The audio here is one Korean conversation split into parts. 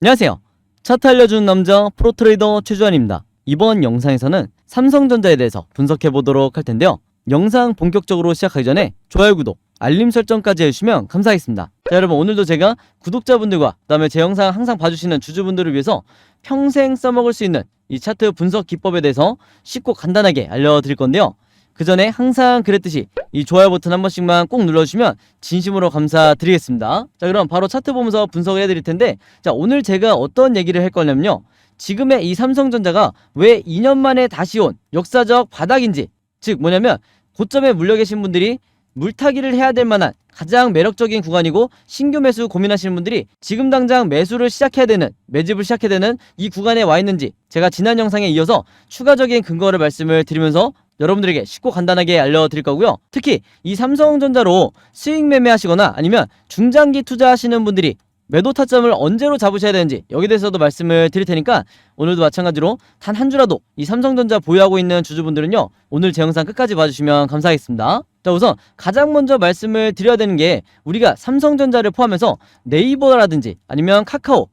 안녕하세요. 차트 알려주는 남자 프로트레이더 최주환입니다. 이번 영상에서는 삼성전자에 대해서 분석해보도록 할 텐데요. 영상 본격적으로 시작하기 전에 좋아요, 구독, 알림 설정까지 해주시면 감사하겠습니다. 자, 여러분, 오늘도 제가 구독자분들과 그 다음에 제 영상 항상 봐주시는 주주분들을 위해서 평생 써먹을 수 있는 이 차트 분석 기법에 대해서 쉽고 간단하게 알려드릴 건데요. 그 전에 항상 그랬듯이 이 좋아요 버튼 한 번씩만 꼭 눌러주시면 진심으로 감사드리겠습니다. 자, 그럼 바로 차트 보면서 분석을 해드릴 텐데, 자, 오늘 제가 어떤 얘기를 할 거냐면요, 지금의 이 삼성전자가 왜 2년 만에 다시 온 역사적 바닥인지, 즉 뭐냐면 고점에 물려 계신 분들이 물타기를 해야 될 만한 가장 매력적인 구간이고, 신규 매수 고민하시는 분들이 지금 당장 매수를 시작해야 되는, 매집을 시작해야 되는 이 구간에 와 있는지, 제가 지난 영상에 이어서 추가적인 근거를 말씀을 드리면서 여러분들에게 쉽고 간단하게 알려드릴 거고요. 특히 이 삼성전자로 수익 매매하시거나 아니면 중장기 투자하시는 분들이 매도 타점을 언제로 잡으셔야 되는지, 여기에 대해서도 말씀을 드릴 테니까 오늘도 마찬가지로 단 한 주라도 이 삼성전자 보유하고 있는 주주분들은요, 오늘 제 영상 끝까지 봐주시면 감사하겠습니다. 자, 우선 가장 먼저 말씀을 드려야 되는 게, 우리가 삼성전자를 포함해서 네이버라든지 아니면 카카오,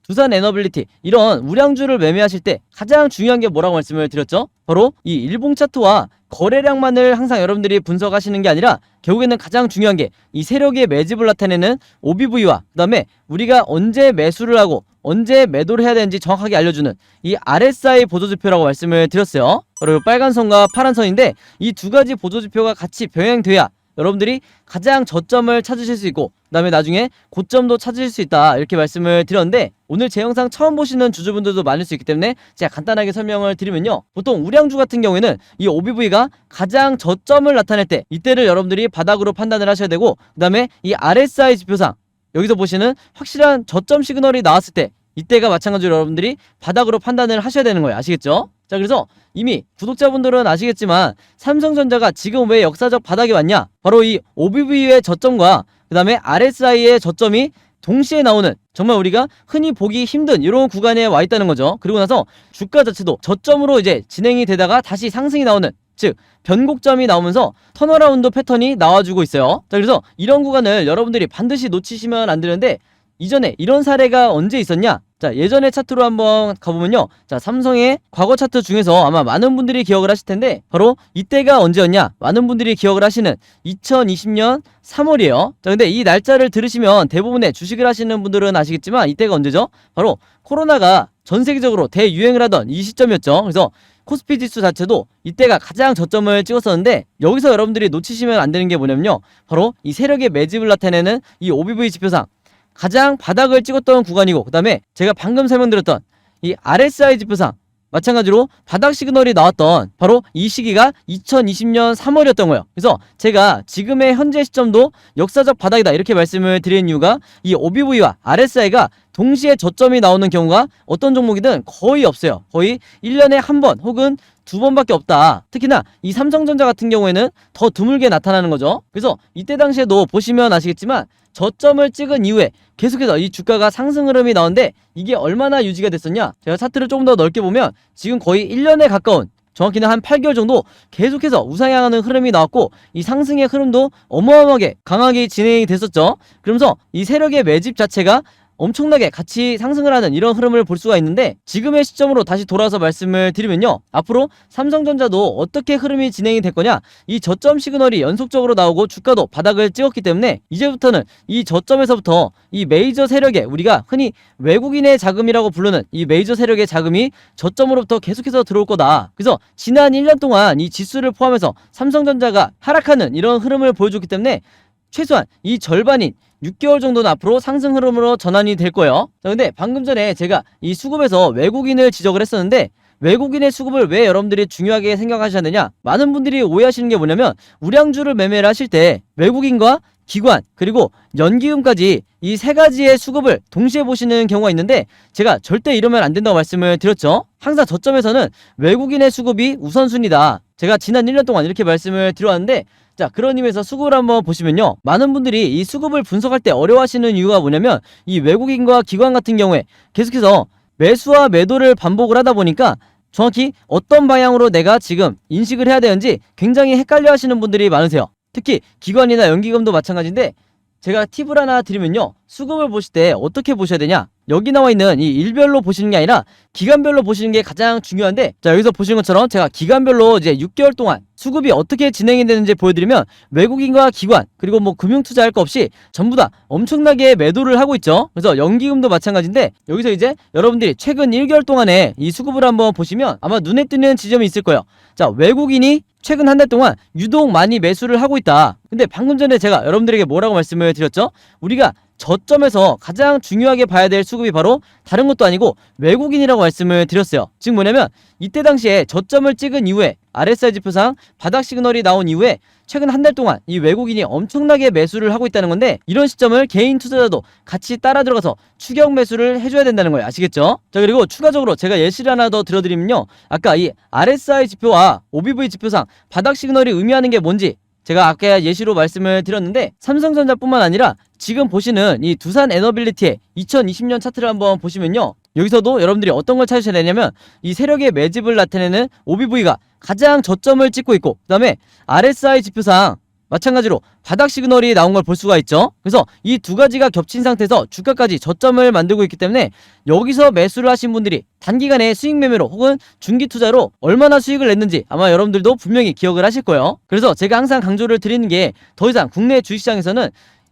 두산 에너빌리티, 이런 우량주를 매매하실 때 가장 중요한 게 뭐라고 말씀을 드렸죠? 바로 이 일봉 차트와 거래량만을 항상 여러분들이 분석하시는 게 아니라, 결국에는 가장 중요한 게 이 세력의 매집을 나타내는 OBV와 그 다음에 우리가 언제 매수를 하고 언제 매도를 해야 되는지 정확하게 알려주는 이 RSI 보조지표라고 말씀을 드렸어요. 그리고 빨간 선과 파란 선인데, 이 두 가지 보조지표가 같이 병행돼야 여러분들이 가장 저점을 찾으실 수 있고, 그 다음에 나중에 고점도 찾으실 수 있다, 이렇게 말씀을 드렸는데, 오늘 제 영상 처음 보시는 주주분들도 많을 수 있기 때문에 제가 간단하게 설명을 드리면요, 보통 우량주 같은 경우에는 이 OBV가 가장 저점을 나타낼 때, 이때를 여러분들이 바닥으로 판단을 하셔야 되고, 그 다음에 이 RSI 지표상 여기서 보시는 확실한 저점 시그널이 나왔을 때, 이때가 마찬가지로 여러분들이 바닥으로 판단을 하셔야 되는 거예요. 아시겠죠? 자, 그래서 이미 구독자분들은 아시겠지만 삼성전자가 지금 왜 역사적 바닥에 왔냐, 바로 이 OBV의 저점과 그 다음에 RSI의 저점이 동시에 나오는, 정말 우리가 흔히 보기 힘든 이런 구간에 와 있다는 거죠. 그리고 나서 주가 자체도 저점으로 이제 진행이 되다가 다시 상승이 나오는, 즉 변곡점이 나오면서 턴어라운드 패턴이 나와주고 있어요. 자, 그래서 이런 구간을 여러분들이 반드시 놓치시면 안 되는데, 이전에 이런 사례가 언제 있었냐? 자, 예전의 차트로 한번 가보면요, 자, 삼성의 과거 차트 중에서 아마 많은 분들이 기억을 하실 텐데, 바로 이때가 언제였냐? 많은 분들이 기억을 하시는 2020년 3월이에요. 자, 근데 이 날짜를 들으시면 대부분의 주식을 하시는 분들은 아시겠지만, 이때가 언제죠? 바로 코로나가 전 세계적으로 대유행을 하던 이 시점이었죠. 그래서 코스피 지수 자체도 이때가 가장 저점을 찍었었는데, 여기서 여러분들이 놓치시면 안 되는 게 뭐냐면요, 바로 이 세력의 매집을 나타내는 이 OBV 지표상 가장 바닥을 찍었던 구간이고, 그 다음에 제가 방금 설명드렸던 이 RSI 지표상 마찬가지로 바닥 시그널이 나왔던 바로 이 시기가 2020년 3월이었던 거예요. 그래서 제가 지금의 현재 시점도 역사적 바닥이다, 이렇게 말씀을 드린 이유가, 이 OBV와 RSI가 동시에 저점이 나오는 경우가 어떤 종목이든 거의 없어요. 거의 1년에 한 번 혹은 두 번밖에 없다. 특히나 이 삼성전자 같은 경우에는 더 드물게 나타나는 거죠. 그래서 이때 당시에도 보시면 아시겠지만 저점을 찍은 이후에 계속해서 이 주가가 상승 흐름이 나오는데, 이게 얼마나 유지가 됐었냐, 제가 차트를 조금 더 넓게 보면 지금 거의 1년에 가까운, 정확히는 한 8개월 정도 계속해서 우상향하는 흐름이 나왔고, 이 상승의 흐름도 어마어마하게 강하게 진행이 됐었죠. 그러면서 이 세력의 매집 자체가 엄청나게 같이 상승을 하는 이런 흐름을 볼 수가 있는데, 지금의 시점으로 다시 돌아서 말씀을 드리면요, 앞으로 삼성전자도 어떻게 흐름이 진행이 될 거냐, 이 저점 시그널이 연속적으로 나오고 주가도 바닥을 찍었기 때문에 이제부터는 이 저점에서부터 이 메이저 세력의, 우리가 흔히 외국인의 자금이라고 부르는 이 메이저 세력의 자금이 저점으로부터 계속해서 들어올 거다. 그래서 지난 1년 동안 이 지수를 포함해서 삼성전자가 하락하는 이런 흐름을 보여줬기 때문에 최소한 이 절반인 6개월 정도는 앞으로 상승 흐름으로 전환이 될 거예요. 자, 근데 방금 전에 제가 이 수급에서 외국인을 지적을 했었는데, 외국인의 수급을 왜 여러분들이 중요하게 생각하셔야 되냐, 많은 분들이 오해하시는 게 뭐냐면, 우량주를 매매를 하실 때 외국인과 기관 그리고 연기금까지 이 세 가지의 수급을 동시에 보시는 경우가 있는데, 제가 절대 이러면 안 된다고 말씀을 드렸죠. 항상 저점에서는 외국인의 수급이 우선순위다, 제가 지난 1년 동안 이렇게 말씀을 드려왔는데, 자, 그런 의미에서 수급을 한번 보시면요, 많은 분들이 이 수급을 분석할 때 어려워하시는 이유가 뭐냐면, 이 외국인과 기관 같은 경우에 계속해서 매수와 매도를 반복을 하다 보니까 정확히 어떤 방향으로 내가 지금 인식을 해야 되는지 굉장히 헷갈려 하시는 분들이 많으세요. 특히 기관이나 연기금도 마찬가지인데, 제가 팁을 하나 드리면요, 수급을 보실 때 어떻게 보셔야 되냐, 여기 나와 있는 이 일별로 보시는 게 아니라 기간별로 보시는 게 가장 중요한데, 자, 여기서 보시는 것처럼 제가 기간별로 이제 6개월 동안 수급이 어떻게 진행이 되는지 보여드리면 외국인과 기관 그리고 뭐 금융 투자할 거 없이 전부 다 엄청나게 매도를 하고 있죠. 그래서 연기금도 마찬가지인데, 여기서 이제 여러분들이 최근 1개월 동안에 이 수급을 한번 보시면 아마 눈에 띄는 지점이 있을 거예요. 자, 외국인이 최근 한 달 동안 유독 많이 매수를 하고 있다. 근데 방금 전에 제가 여러분들에게 뭐라고 말씀을 드렸죠? 우리가 저점에서 가장 중요하게 봐야 될 수급이 바로 다른 것도 아니고 외국인이라고 말씀을 드렸어요. 즉 뭐냐면 이때 당시에 저점을 찍은 이후에 RSI 지표상 바닥 시그널이 나온 이후에 최근 한 달 동안 이 외국인이 엄청나게 매수를 하고 있다는 건데, 이런 시점을 개인 투자자도 같이 따라 들어가서 추격 매수를 해줘야 된다는 거예요. 아시겠죠? 자, 그리고 추가적으로 제가 예시를 하나 더 들어드리면요, 아까 이 RSI 지표와 OBV 지표상 바닥 시그널이 의미하는 게 뭔지 제가 아까 예시로 말씀을 드렸는데, 삼성전자뿐만 아니라 지금 보시는 이 두산 에너빌리티의 2020년 차트를 한번 보시면요, 여기서도 여러분들이 어떤 걸 찾으셔야 되냐면 이 세력의 매집을 나타내는 OBV가 가장 저점을 찍고 있고, 그 다음에 RSI 지표상 마찬가지로 바닥 시그널이 나온 걸 볼 수가 있죠. 그래서 이 두 가지가 겹친 상태에서 주가까지 저점을 만들고 있기 때문에 여기서 매수를 하신 분들이 단기간에 수익 매매로 혹은 중기 투자로 얼마나 수익을 냈는지 아마 여러분들도 분명히 기억을 하실 거예요. 그래서 제가 항상 강조를 드리는 게, 더 이상 국내 주식시장에서는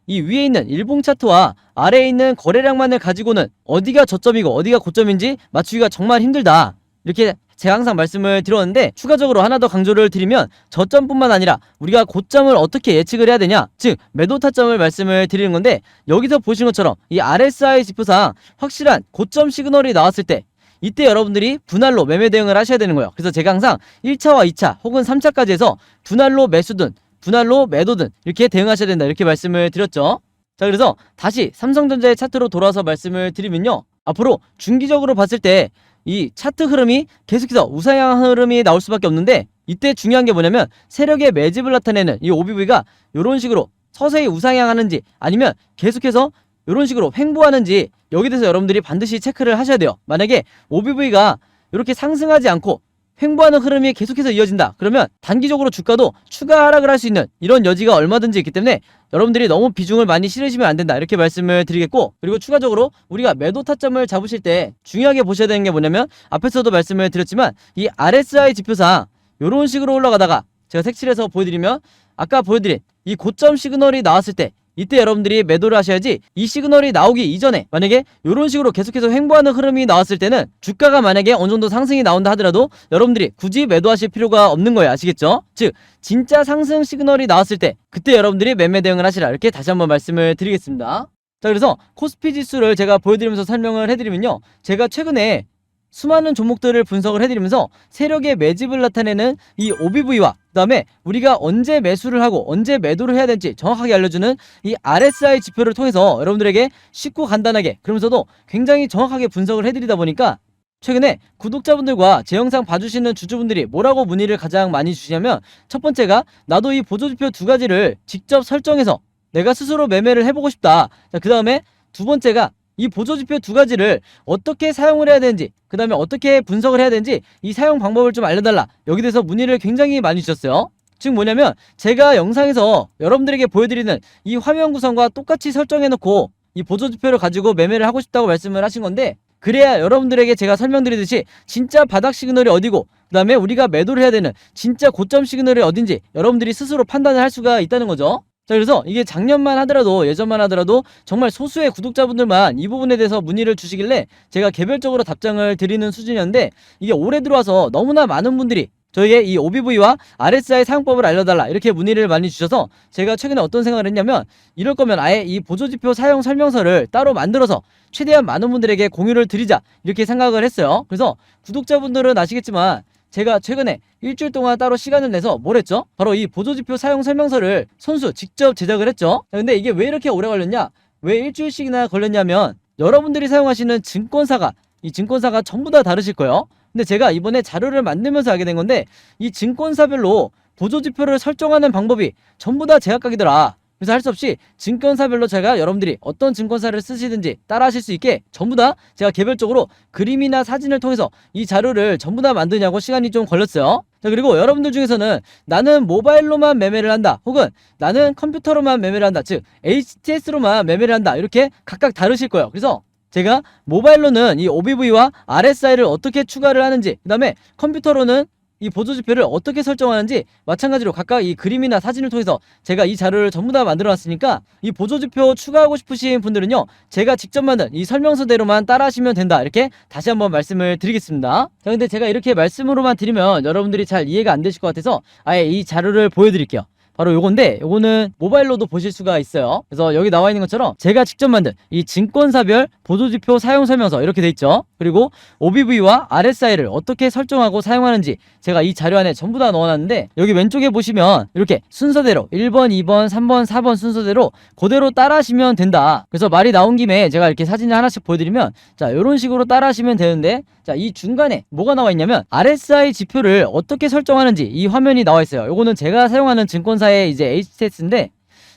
이 위에 있는 일봉 차트와 아래에 있는 거래량만을 가지고는 어디가 저점이고 어디가 고점인지 맞추기가 정말 힘들다, 이렇게 제가 항상 말씀을 드렸는데, 추가적으로 하나 더 강조를 드리면 저점뿐만 아니라 우리가 고점을 어떻게 예측을 해야 되냐, 즉 매도 타점을 말씀을 드리는 건데, 여기서 보시는 것처럼 이 RSI 지표상 확실한 고점 시그널이 나왔을 때 이때 여러분들이 분할로 매매 대응을 하셔야 되는 거예요. 그래서 제가 항상 1차와 2차 혹은 3차까지 해서 분할로 매수든 분할로 매도든 이렇게 대응하셔야 된다, 이렇게 말씀을 드렸죠. 자, 그래서 다시 삼성전자의 차트로 돌아와서 말씀을 드리면요, 앞으로 중기적으로 봤을 때 이 차트 흐름이 계속해서 우상향 흐름이 나올 수밖에 없는데, 이때 중요한 게 뭐냐면 세력의 매집을 나타내는 이 OBV가 이런 식으로 서서히 우상향하는지 아니면 계속해서 이런 식으로 횡보하는지, 여기 대해서 여러분들이 반드시 체크를 하셔야 돼요. 만약에 OBV가 이렇게 상승하지 않고 횡보하는 흐름이 계속해서 이어진다, 그러면 단기적으로 주가도 추가 하락을 할 수 있는 이런 여지가 얼마든지 있기 때문에 여러분들이 너무 비중을 많이 실으시면 안 된다, 이렇게 말씀을 드리겠고, 그리고 추가적으로 우리가 매도 타점을 잡으실 때 중요하게 보셔야 되는 게 뭐냐면, 앞에서도 말씀을 드렸지만 이 RSI 지표상 이런 식으로 올라가다가 제가 색칠해서 보여드리면, 아까 보여드린 이 고점 시그널이 나왔을 때 이때 여러분들이 매도를 하셔야지, 이 시그널이 나오기 이전에 만약에 이런 식으로 계속해서 횡보하는 흐름이 나왔을 때는 주가가 만약에 어느 정도 상승이 나온다 하더라도 여러분들이 굳이 매도하실 필요가 없는 거예요. 아시겠죠? 즉 진짜 상승 시그널이 나왔을 때 그때 여러분들이 매매 대응을 하시라, 이렇게 다시 한번 말씀을 드리겠습니다. 자, 그래서 코스피 지수를 제가 보여드리면서 설명을 해드리면요, 제가 최근에 수많은 종목들을 분석을 해드리면서 세력의 매집을 나타내는 이 OBV와 그 다음에 우리가 언제 매수를 하고 언제 매도를 해야 될지 정확하게 알려주는 이 RSI 지표를 통해서 여러분들에게 쉽고 간단하게, 그러면서도 굉장히 정확하게 분석을 해드리다 보니까 최근에 구독자분들과 제 영상 봐주시는 주주분들이 뭐라고 문의를 가장 많이 주시냐면, 첫 번째가 나도 이 보조지표 두 가지를 직접 설정해서 내가 스스로 매매를 해보고 싶다. 자, 그 다음에 두 번째가 이 보조지표 두 가지를 어떻게 사용을 해야 되는지, 그 다음에 어떻게 분석을 해야 되는지 이 사용 방법을 좀 알려달라, 여기 대해서 문의를 굉장히 많이 주셨어요. 즉 뭐냐면 제가 영상에서 여러분들에게 보여드리는 이 화면 구성과 똑같이 설정해놓고 이 보조지표를 가지고 매매를 하고 싶다고 말씀을 하신 건데, 그래야 여러분들에게 제가 설명드리듯이 진짜 바닥 시그널이 어디고 그 다음에 우리가 매도를 해야 되는 진짜 고점 시그널이 어딘지 여러분들이 스스로 판단을 할 수가 있다는 거죠. 자, 그래서 이게 작년만 하더라도, 예전만 하더라도 정말 소수의 구독자분들만 이 부분에 대해서 문의를 주시길래 제가 개별적으로 답장을 드리는 수준이었는데, 이게 올해 들어와서 너무나 많은 분들이 저에게 이 OBV와 RSI 사용법을 알려달라, 이렇게 문의를 많이 주셔서 제가 최근에 어떤 생각을 했냐면, 이럴 거면 아예 이 보조지표 사용 설명서를 따로 만들어서 최대한 많은 분들에게 공유를 드리자, 이렇게 생각을 했어요. 그래서 구독자분들은 아시겠지만 제가 최근에 일주일 동안 따로 시간을 내서 뭘 했죠? 바로 이 보조지표 사용 설명서를 손수 직접 제작을 했죠. 근데 이게 왜 이렇게 오래 걸렸냐? 왜 일주일씩이나 걸렸냐면, 여러분들이 사용하시는 증권사가, 이 증권사가 전부 다 다르실 거예요. 근데 제가 이번에 자료를 만들면서 알게 된 건데, 이 증권사별로 보조지표를 설정하는 방법이 전부 다 제각각이더라. 그래서 할 수 없이 증권사별로 제가 여러분들이 어떤 증권사를 쓰시든지 따라 하실 수 있게 전부 다 제가 개별적으로 그림이나 사진을 통해서 이 자료를 전부 다 만드냐고 시간이 좀 걸렸어요. 자, 그리고 여러분들 중에서는 나는 모바일로만 매매를 한다, 혹은 나는 컴퓨터로만 매매를 한다, 즉 HTS로만 매매를 한다, 이렇게 각각 다르실 거예요. 그래서 제가 모바일로는 이 OBV와 RSI를 어떻게 추가를 하는지, 그 다음에 컴퓨터로는 이 보조지표를 어떻게 설정하는지 마찬가지로 각각 이 그림이나 사진을 통해서 제가 이 자료를 전부 다 만들어 놨으니까 이 보조지표 추가하고 싶으신 분들은요, 제가 직접 만든 이 설명서대로만 따라 하시면 된다, 이렇게 다시 한번 말씀을 드리겠습니다. 자, 근데 제가 이렇게 말씀으로만 드리면 여러분들이 잘 이해가 안 되실 것 같아서 아예 이 자료를 보여드릴게요. 바로 요건데, 요거는 모바일로도 보실 수가 있어요. 그래서 여기 나와 있는 것처럼 제가 직접 만든 이 증권사별 보조지표 사용 설명서 이렇게 돼 있죠. 그리고 OBV와 RSI를 어떻게 설정하고 사용하는지 제가 이 자료 안에 전부 다 넣어놨는데, 여기 왼쪽에 보시면 이렇게 순서대로 1번, 2번, 3번, 4번 순서대로 그대로 따라 하시면 된다. 그래서 말이 나온 김에 제가 이렇게 사진을 하나씩 보여드리면, 자, 요런 식으로 따라 하시면 되는데, 자, 이 중간에 뭐가 나와 있냐면 RSI 지표를 어떻게 설정하는지 이 화면이 나와 있어요. 요거는 제가 사용하는 증권사의 이제 HTS인데,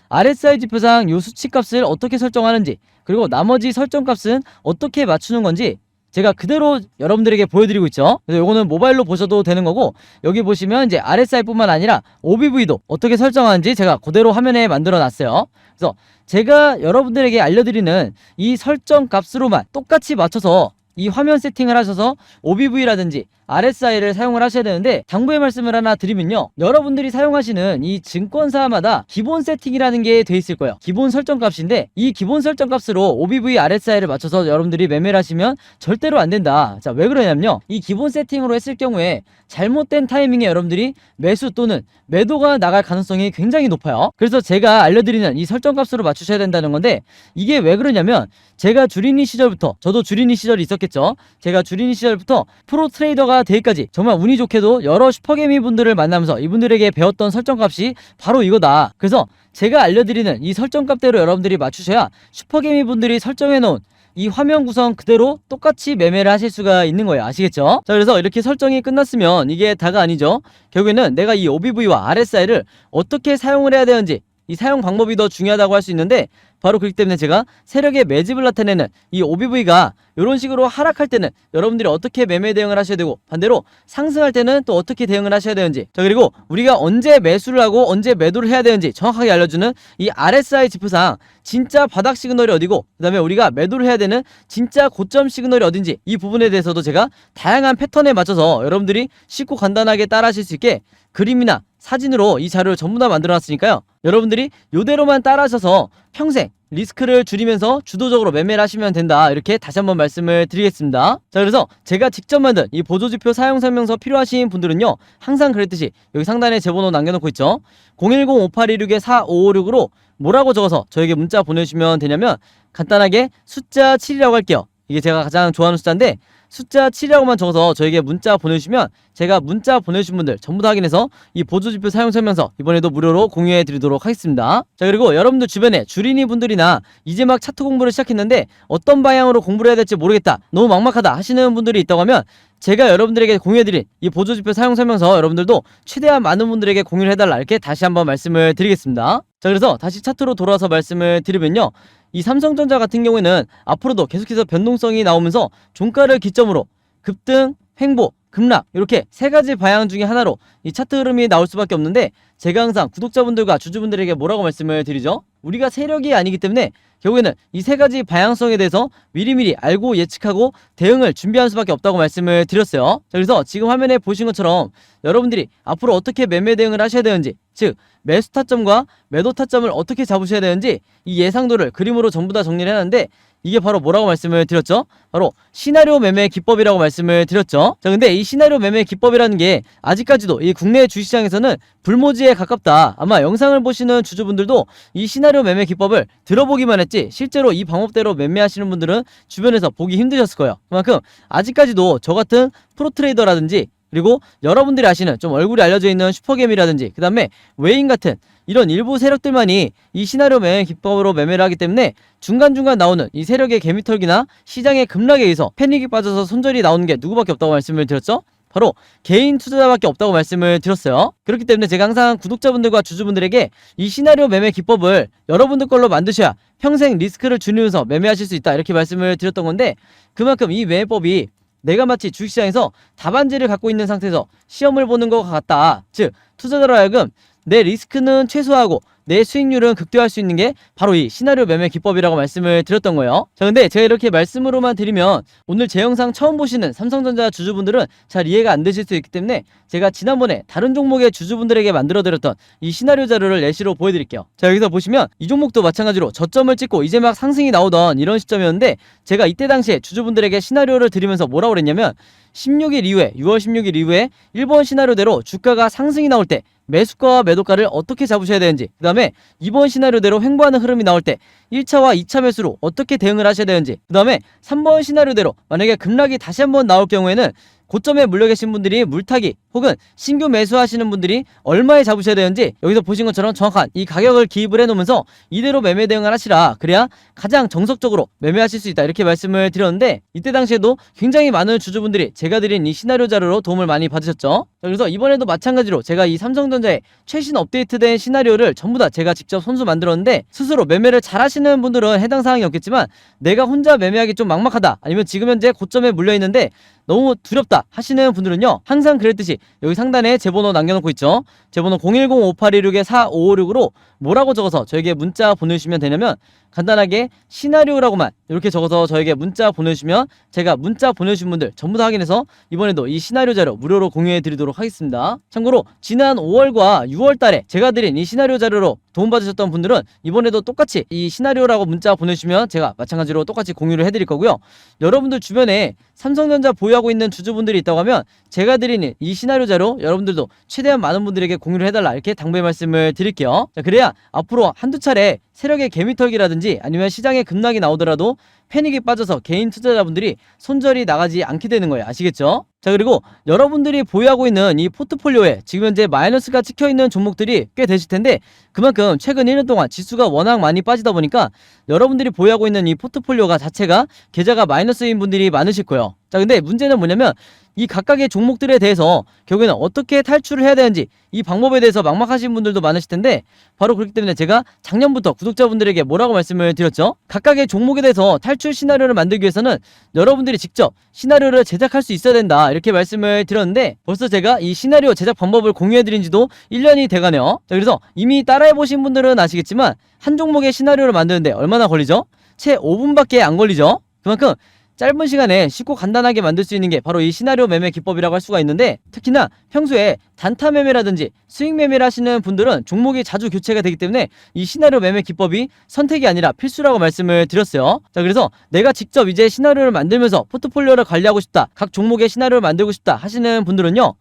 RSI 지표상 요 수치값을 어떻게 설정하는지, 그리고 나머지 설정값은 어떻게 맞추는 건지 제가 그대로 여러분들에게 보여드리고 있죠. 그래서 요거는 모바일로 보셔도 되는 거고, 여기 보시면 이제 RSI뿐만 아니라 OBV도 어떻게 설정하는지 제가 그대로 화면에 만들어 놨어요. 그래서 제가 여러분들에게 알려드리는 이 설정 값으로만 똑같이 맞춰서 이 화면 세팅을 하셔서 OBV라든지 RSI를 사용을 하셔야 되는데, 당부의 말씀을 하나 드리면요, 여러분들이 사용하시는 이 증권사마다 기본 세팅이라는 게 돼 있을 거예요. 기본 설정 값인데, 이 기본 설정 값으로 OBV, RSI를 맞춰서 여러분들이 매매를 하시면 절대로 안 된다. 자, 왜 그러냐면요, 이 기본 세팅으로 했을 경우에 잘못된 타이밍에 여러분들이 매수 또는 매도가 나갈 가능성이 굉장히 높아요. 그래서 제가 알려드리는 이 설정 값으로 맞추셔야 된다는 건데, 이게 왜 그러냐면, 제가 주린이 시절부터, 저도 주린이 시절이 있었겠죠. 제가 주린이 시절부터 프로 트레이더가 되기까지 정말 운이 좋게도 여러 슈퍼개미 분들을 만나면서 이분들에게 배웠던 설정값이 바로 이거다. 그래서 제가 알려드리는 이 설정값대로 여러분들이 맞추셔야 슈퍼개미 분들이 설정해놓은 이 화면 구성 그대로 똑같이 매매를 하실 수가 있는 거예요. 아시겠죠? 자, 그래서 이렇게 설정이 끝났으면 이게 다가 아니죠. 결국에는 내가 이 OBV와 RSI를 어떻게 사용을 해야 되는지, 이 사용 방법이 더 중요하다고 할 수 있는데, 바로 그렇기 때문에 제가 세력의 매집을 나타내는 이 OBV가 이런 식으로 하락할 때는 여러분들이 어떻게 매매 대응을 하셔야 되고, 반대로 상승할 때는 또 어떻게 대응을 하셔야 되는지, 자, 그리고 우리가 언제 매수를 하고 언제 매도를 해야 되는지 정확하게 알려주는 이 RSI 지표상 진짜 바닥 시그널이 어디고, 그 다음에 우리가 매도를 해야 되는 진짜 고점 시그널이 어딘지, 이 부분에 대해서도 제가 다양한 패턴에 맞춰서 여러분들이 쉽고 간단하게 따라 하실 수 있게 그림이나 사진으로 이 자료를 전부 다 만들어 놨으니까요, 여러분들이 요대로만 따라 하셔서 평생 리스크를 줄이면서 주도적으로 매매를 하시면 된다, 이렇게 다시 한번 말씀을 드리겠습니다. 자, 그래서 제가 직접 만든 이 보조지표 사용 설명서 필요하신 분들은요, 항상 그랬듯이 여기 상단에 제 번호 남겨놓고 있죠. 010-5826-4556으로 뭐라고 적어서 저에게 문자 보내주시면 되냐면, 간단하게 숫자 7이라고 할게요. 이게 제가 가장 좋아하는 숫자인데, 숫자 7이라고만 적어서 저에게 문자 보내주시면 제가 문자 보내주신 분들 전부 다 확인해서 이 보조지표 사용 설명서 이번에도 무료로 공유해 드리도록 하겠습니다. 자, 그리고 여러분들 주변에 주린이 분들이나 이제 막 차트 공부를 시작했는데 어떤 방향으로 공부를 해야 될지 모르겠다, 너무 막막하다 하시는 분들이 있다고 하면, 제가 여러분들에게 공유해드린 이 보조지표 사용 설명서 여러분들도 최대한 많은 분들에게 공유를 해달라, 이렇게 다시 한번 말씀을 드리겠습니다. 자, 그래서 다시 차트로 돌아와서 말씀을 드리면요, 이 삼성전자 같은 경우에는 앞으로도 계속해서 변동성이 나오면서 종가를 기점으로 급등, 횡보, 급락, 이렇게 세 가지 방향 중에 하나로 이 차트 흐름이 나올 수밖에 없는데, 제가 항상 구독자분들과 주주분들에게 뭐라고 말씀을 드리죠? 우리가 세력이 아니기 때문에 결국에는 이 세 가지 방향성에 대해서 미리미리 알고 예측하고 대응을 준비할 수밖에 없다고 말씀을 드렸어요. 자, 그래서 지금 화면에 보신 것처럼 여러분들이 앞으로 어떻게 매매 대응을 하셔야 되는지, 즉 매수 타점과 매도 타점을 어떻게 잡으셔야 되는지 이 예상도를 그림으로 전부 다 정리를 해놨는데, 이게 바로 뭐라고 말씀을 드렸죠? 바로 시나리오 매매 기법이라고 말씀을 드렸죠. 자, 근데 이 시나리오 매매 기법이라는 게 아직까지도 이 국내 주식시장에서는 불모지에 가깝다. 아마 영상을 보시는 주주분들도 이 시나리오 매매 기법을 들어보기만 했지 실제로 이 방법대로 매매하시는 분들은 주변에서 보기 힘드셨을 거예요. 그만큼 아직까지도 저 같은 프로트레이더라든지, 그리고 여러분들이 아시는 좀 얼굴이 알려져 있는 슈퍼개미라든지, 그 다음에 외인 같은 이런 일부 세력들만이 이 시나리오 매매 기법으로 매매를 하기 때문에 중간중간 나오는 이 세력의 개미털기나 시장의 급락에 의해서 패닉이 빠져서 손절이 나오는 게 누구밖에 없다고 말씀을 드렸죠? 바로 개인 투자자밖에 없다고 말씀을 드렸어요. 그렇기 때문에 제가 항상 구독자분들과 주주분들에게 이 시나리오 매매 기법을 여러분들 걸로 만드셔야 평생 리스크를 줄이면서 매매하실 수 있다, 이렇게 말씀을 드렸던 건데, 그만큼 이 매매법이 내가 마치 주식시장에서 답안지를 갖고 있는 상태에서 시험을 보는 것 같다. 즉 투자자로 하여금 내 리스크는 최소화하고 내 수익률은 극대화할 수 있는 게 바로 이 시나리오 매매 기법이라고 말씀을 드렸던 거예요. 자, 근데 제가 이렇게 말씀으로만 드리면 오늘 제 영상 처음 보시는 삼성전자 주주분들은 잘 이해가 안 되실 수 있기 때문에 제가 지난번에 다른 종목의 주주분들에게 만들어드렸던 이 시나리오 자료를 예시로 보여드릴게요. 자, 여기서 보시면 이 종목도 마찬가지로 저점을 찍고 이제 막 상승이 나오던 이런 시점이었는데, 제가 이때 당시에 주주분들에게 시나리오를 드리면서 뭐라고 그랬냐면 16일 이후에 6월 16일 이후에 1번 시나리오대로 주가가 상승이 나올 때 매수가와 매도가를 어떻게 잡으셔야 되는지, 그 다음에 2번 시나리오대로 횡보하는 흐름이 나올 때 1차와 2차 매수로 어떻게 대응을 하셔야 되는지, 그 다음에 3번 시나리오대로 만약에 급락이 다시 한번 나올 경우에는 고점에 물려 계신 분들이 물타기 혹은 신규 매수하시는 분들이 얼마에 잡으셔야 되는지 여기서 보신 것처럼 정확한 이 가격을 기입을 해놓으면서 이대로 매매 대응을 하시라, 그래야 가장 정석적으로 매매하실 수 있다, 이렇게 말씀을 드렸는데, 이때 당시에도 굉장히 많은 주주분들이 제가 드린 이 시나리오 자료로 도움을 많이 받으셨죠. 자, 그래서 이번에도 마찬가지로 제가 이 삼성전자의 최신 업데이트된 시나리오를 전부 다 제가 직접 손수 만들었는데, 스스로 매매를 잘 하시는 분들은 해당 사항이 없겠지만 내가 혼자 매매하기 좀 막막하다, 아니면 지금 현재 고점에 물려있는데 너무 두렵다 하시는 분들은요, 항상 그랬듯이 여기 상단에 제 번호 남겨놓고 있죠. 제 번호 010-5816-4556으로 뭐라고 적어서 저에게 문자 보내주시면 되냐면, 간단하게 시나리오라고만 이렇게 적어서 저에게 문자 보내주시면 제가 문자 보내주신 분들 전부 다 확인해서 이번에도 이 시나리오 자료 무료로 공유해 드리도록 하겠습니다. 참고로 지난 5월과 6월 달에 제가 드린 이 시나리오 자료로 도움받으셨던 분들은 이번에도 똑같이 이 시나리오라고 문자 보내주시면 제가 마찬가지로 똑같이 공유를 해드릴 거고요. 여러분들 주변에 삼성전자 보유하고 있는 주주분들이 있다고 하면 제가 드리는 이 시나리오 자료 여러분들도 최대한 많은 분들에게 공유를 해달라, 이렇게 당부의 말씀을 드릴게요. 자, 그래야 앞으로 한두 차례 세력의 개미털기라든지 아니면 시장에 급락이 나오더라도 패닉에 빠져서 개인 투자자분들이 손절이 나가지 않게 되는 거예요. 아시겠죠? 자, 그리고 여러분들이 보유하고 있는 이 포트폴리오에 지금 현재 마이너스가 찍혀있는 종목들이 꽤 되실 텐데, 그만큼 최근 1년 동안 지수가 워낙 많이 빠지다 보니까 여러분들이 보유하고 있는 이 포트폴리오가 자체가 계좌가 마이너스인 분들이 많으실 거예요. 자, 근데 문제는 뭐냐면 이 각각의 종목들에 대해서 결국에는 어떻게 탈출을 해야 되는지 이 방법에 대해서 막막하신 분들도 많으실 텐데, 바로 그렇기 때문에 제가 작년부터 구독자분들에게 뭐라고 말씀을 드렸죠? 각각의 종목에 대해서 탈출 시나리오를 만들기 위해서는 여러분들이 직접 시나리오를 제작할 수 있어야 된다, 이렇게 말씀을 드렸는데, 벌써 제가 이 시나리오 제작 방법을 공유해드린 지도 1년이 돼가네요. 자, 그래서 이미 따라해보신 분들은 아시겠지만 한 종목의 시나리오를 만드는데 얼마나 걸리죠? 채 5분밖에 안 걸리죠? 그만큼 짧은 시간에 쉽고 간단하게 만들 수 있는 게 바로 이 시나리오 매매 기법이라고 할 수가 있는데, 특히나 평소에 단타 매매라든지 수익 매매를 하시는 분들은 종목이 자주 교체가 되기 때문에 이 시나리오 매매 기법이 선택이 아니라 필수라고 말씀을 드렸어요. 자, 그래서 내가 직접 이제 시나리오를 만들면서 포트폴리오를 관리하고 싶다, 각 종목의 시나리오를 만들고 싶다 하시는 분들은요,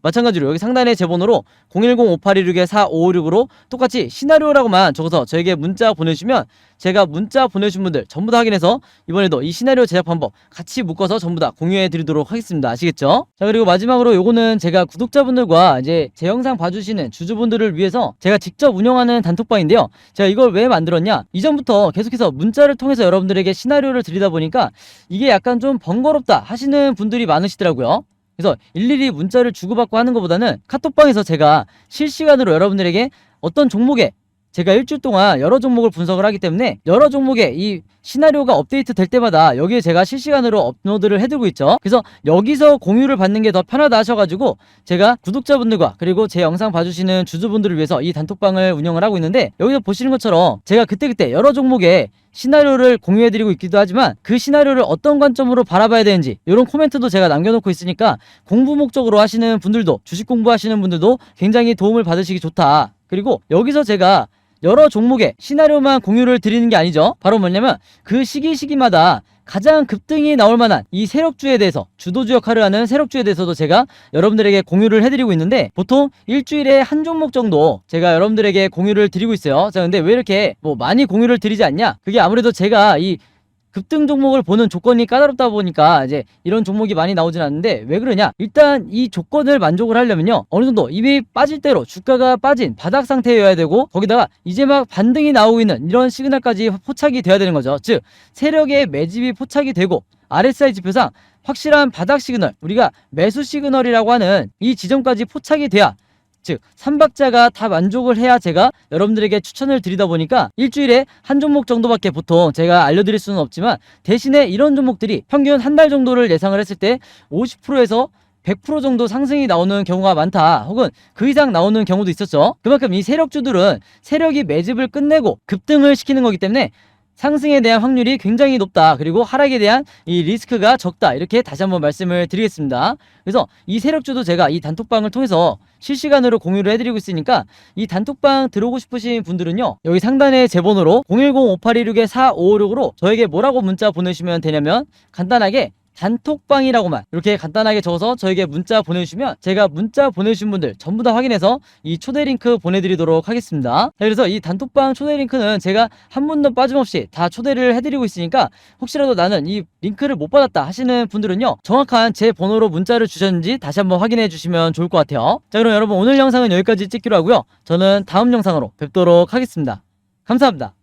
마찬가지로 여기 상단에 제 번호로 010-5816-4556으로 똑같이 시나리오라고만 적어서 저에게 문자 보내주시면 제가 문자 보내주신 분들 전부 다 확인해서 이번에도 이 시나리오 제작 방법 같이 묶어서 전부 다 공유해 드리도록 하겠습니다. 아시겠죠? 자, 그리고 마지막으로 요거는 제가 구독자분들과 이제 제 영상 봐주시는 주주분들을 위해서 제가 직접 운영하는 단톡방인데요. 제가 이걸 왜 만들었냐, 이전부터 계속해서 문자를 통해서 여러분들에게 시나리오를 드리다 보니까 이게 약간 좀 번거롭다 하시는 분들이 많으시더라고요. 그래서 일일이 문자를 주고받고 하는 것보다는 카톡방에서 제가 실시간으로 여러분들에게 어떤 종목에 제가 일주일 동안 여러 종목을 분석을 하기 때문에 여러 종목의 이 시나리오가 업데이트 될 때마다 여기에 제가 실시간으로 업로드를 해두고 있죠. 그래서 여기서 공유를 받는 게 더 편하다 하셔가지고 제가 구독자분들과 그리고 제 영상 봐주시는 주주분들을 위해서 이 단톡방을 운영을 하고 있는데, 여기서 보시는 것처럼 제가 그때그때 여러 종목의 시나리오를 공유해드리고 있기도 하지만 그 시나리오를 어떤 관점으로 바라봐야 되는지 이런 코멘트도 제가 남겨놓고 있으니까 공부 목적으로 하시는 분들도, 주식 공부하시는 분들도 굉장히 도움을 받으시기 좋다. 그리고 여기서 제가 여러 종목의 시나리오만 공유를 드리는 게 아니죠. 바로 뭐냐면 그 시기마다 가장 급등이 나올 만한 이 세력주에 대해서, 주도주 역할을 하는 세력주에 대해서도 제가 여러분들에게 공유를 해드리고 있는데, 보통 일주일에 한 종목 정도 제가 여러분들에게 공유를 드리고 있어요. 자, 근데 왜 이렇게 많이 공유를 드리지 않냐? 그게 아무래도 제가 이 급등 종목을 보는 조건이 까다롭다 보니까 이제 이런 종목이 많이 나오진 않는데, 왜 그러냐, 일단 이 조건을 만족을 하려면요, 어느 정도 이미 빠질 대로 주가가 빠진 바닥 상태여야 되고, 거기다가 이제 막 반등이 나오고 있는 이런 시그널까지 포착이 돼야 되는 거죠. 즉 세력의 매집이 포착이 되고 RSI 지표상 확실한 바닥 시그널, 우리가 매수 시그널이라고 하는 이 지점까지 포착이 돼야, 즉 3박자가 다 만족을 해야 제가 여러분들에게 추천을 드리다 보니까 일주일에 한 종목 정도밖에 보통 제가 알려드릴 수는 없지만, 대신에 이런 종목들이 평균 한 달 정도를 예상을 했을 때 50%에서 100% 정도 상승이 나오는 경우가 많다, 혹은 그 이상 나오는 경우도 있었죠. 그만큼 이 세력주들은 세력이 매집을 끝내고 급등을 시키는 거기 때문에 상승에 대한 확률이 굉장히 높다, 그리고 하락에 대한 이 리스크가 적다, 이렇게 다시 한번 말씀을 드리겠습니다. 그래서 이 세력주도 제가 이 단톡방을 통해서 실시간으로 공유를 해드리고 있으니까 이 단톡방 들어오고 싶으신 분들은요, 여기 상단에 제 번호로 010-5816-4556으로 저에게 뭐라고 문자 보내주시면 되냐면, 간단하게 단톡방이라고만 이렇게 간단하게 적어서 저에게 문자 보내주시면 제가 문자 보내주신 분들 전부 다 확인해서 이 초대 링크 보내드리도록 하겠습니다. 그래서 이 단톡방 초대 링크는 제가 한 분도 빠짐없이 다 초대를 해드리고 있으니까, 혹시라도 나는 이 링크를 못 받았다 하시는 분들은요, 정확한 제 번호로 문자를 주셨는지 다시 한번 확인해 주시면 좋을 것 같아요. 자, 그럼 여러분, 오늘 영상은 여기까지 찍기로 하고요, 저는 다음 영상으로 뵙도록 하겠습니다. 감사합니다.